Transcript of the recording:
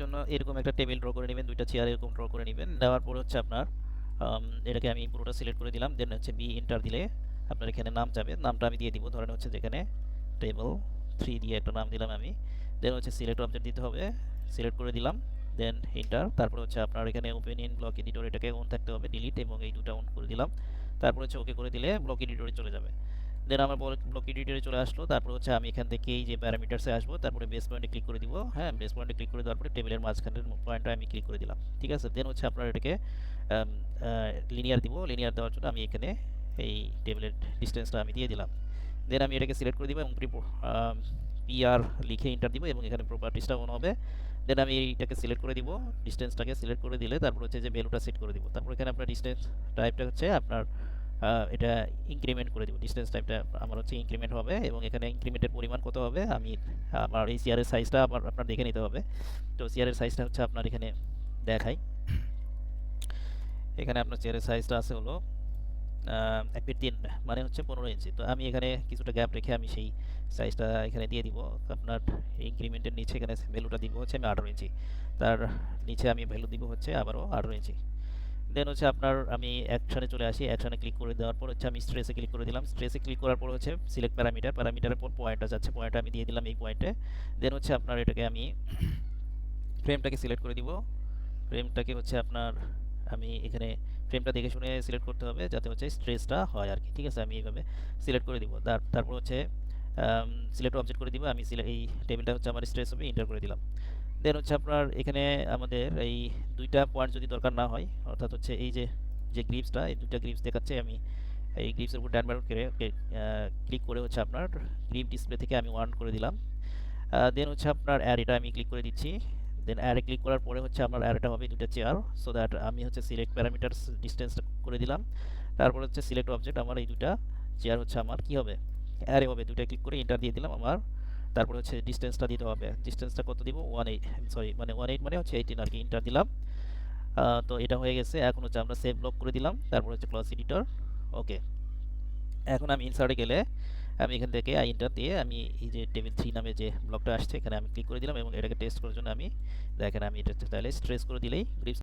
জন্য এরকম একটা টেবিল ড্র করে নেবেন, দুইটা চেয়ার এরকম ড্র করে নেবেন। নেওয়ার পরে হচ্ছে আপনার এটাকে আমি পুরোটা সিলেক্ট করে দিলাম। দেন হচ্ছে বি এন্টার দিলে আপনার এখানে নাম যাবে, নামটা আমি দিয়ে দিব, ধরেন হচ্ছে যেখানে টেবল 3 দিয়ে একটা নাম দিলাম আমি। দেন হচ্ছে সিলেক্ট অবজেক্ট দিতে হবে, সিলেক্ট করে দিলাম। Then enter. তারপর হচ্ছে আপনার এখানে ওপেন ইন ব্লক এডিটর এটাকে অন থাকতে হবে, ডিলিট এবং এই দুটো অন করে দিলাম। তারপর হচ্ছে ওকে করে দিলে ব্লক এডিটরে চলে যাবে। দেন আমার ব্লক এডিটরে চলে আসলো। তারপর হচ্ছে আমি এখান থেকে এই যে প্যারামিটারসে আসবো, তারপরে বেস পয়েন্টে ক্লিক করে দিব। হ্যাঁ, বেস পয়েন্টে ক্লিক করে দেওয়ার পরে টেবিলের মাঝখানের পয়েন্টটা আমি ক্লিক করে দিলাম। ঠিক আছে, দেন হচ্ছে আপনার এটাকে লিনিয়ার দিব। লিনিয়ার দেওয়ার জন্য আমি এখানে এই টেবিলের ডিস্টেন্সটা আমি দিয়ে দিলাম। দেন আমি এটাকে সিলেক্ট করে দিব এবং পিআর লিখে এন্টার দিব এবং এখানে প্রপার্টিসটা অন হবে। দেন আমি এইটাকে সিলেক্ট করে দিব, ডিস্টেন্সটাকে সিলেক্ট করে দিলে তারপর হচ্ছে যে ভ্যালুটা সেট করে দিব। তারপর এখানে আপনার ডিস্টেন্স টাইপটা হচ্ছে আপনার এটা ইনক্রিমেন্ট করে দিব। ডিস্টেন্স টাইপটা আমার হচ্ছে ইনক্রিমেন্ট হবে এবং এখানে ইনক্রিমেন্টের পরিমাণ কত হবে আমি আমার এই চেয়ারের সাইজটা আপনার দেখে নিতে হবে। তো চেয়ারের সাইজটা হচ্ছে আপনার এখানে দেখাই। এখানে আপনার চেয়ারের সাইজটা আছে হলো 1 ফিট 3, মানে হচ্ছে 15 ইঞ্চি। তো আমি এখানে কিছুটা গ্যাপ রেখে আমি সেই সাইজটা এখানে দিয়ে দিব। আপনার ইনক্রিমেন্টের নিচে এখানে ভ্যালুটা দিব হচ্ছে আমি 18 ইঞ্চি, তার নিচে আমি ভ্যালু দিব হচ্ছে আবারও 18 ইঞ্চি। দেন হচ্ছে আপনার আমি অ্যাকশনে চলে আসি। অ্যাকশনে ক্লিক করে দেওয়ার পর হচ্ছে আমি স্ট্রেসে ক্লিক করে দিলাম। স্ট্রেসে ক্লিক করার পর হচ্ছে সিলেক্ট প্যারামিটার, প্যারামিটারের পর পয়েন্টটা যাচ্ছে, পয়েন্টটা আমি দিয়ে দিলাম এই পয়েন্টে। দেন হচ্ছে আপনার এটাকে আমি ফ্রেমটাকে সিলেক্ট করে দিব। ফ্রেমটাকে হচ্ছে আপনার আমি এখানে ফ্রেমটা দেখে শুনে সিলেক্ট করতে হবে যাতে হচ্ছে স্ট্রেসটা হয় আর কি। ঠিক আছে, আমি এইভাবে সিলেক্ট করে দিব। তারপর হচ্ছে সিলেক্ট অবজেক্ট করে দিব। আমি এই টেবিলটা হচ্ছে আমার স্ট্রেস হবে, এন্টার করে দিলাম। দেন হচ্ছে আপনার এখানে আমাদের এই দুইটা পয়েন্ট যদি দরকার না হয়, অর্থাৎ হচ্ছে এই যে যে গ্রিপসটা, এই দুইটা গ্রিপস দেখাচ্ছে, আমি এই গ্রিপসের উপর ডান বাটন করে ক্লিক করে হচ্ছে আপনার গ্রিপ ডিসপ্লে থেকে আমি ওয়ান করে দিলাম। দেন হচ্ছে আপনার অ্যারেটা আমি ক্লিক করে দিচ্ছি। দেন অ্যারে ক্লিক করার পরে হচ্ছে আমার অ্যারেটা হবে দুটো চেয়ার, সো দ্যাট আমি হচ্ছে সিলেক্ট প্যারামিটারস ডিস্টেন্সটা করে দিলাম। তারপর হচ্ছে সিলেক্ট অবজেক্ট, আমার এই দুটা চেয়ার হচ্ছে আমার কি হবে, অ্যারে হবে। দুটো ক্লিক করে এন্টার দিয়ে দিলাম আমার। তারপর হচ্ছে ডিস্টেন্সটা দিতে হবে। ডিস্টেন্সটা কত দিব, 18, সরি মানে 18 মানে হচ্ছে 18 আর কি, এন্টার দিলাম। তো এটা হয়ে গেছে। এখন হচ্ছে আমরা সেভ ব্লক করে দিলাম, তারপর হচ্ছে ক্লজ এডিটর। ওকে, এখন আমি ইনসার্টে গেলে আমি এখান থেকে এন্টার দিয়ে আমি এই যে টেবিল 3 নামে যে ব্লকটা আসছে এখানে আমি ক্লিক করে দিলাম এবং এটাকে টেস্ট করার জন্য আমি দেখেন আমি এটা তাহলে স্ট্রেস করে দিলেই গ্রিপস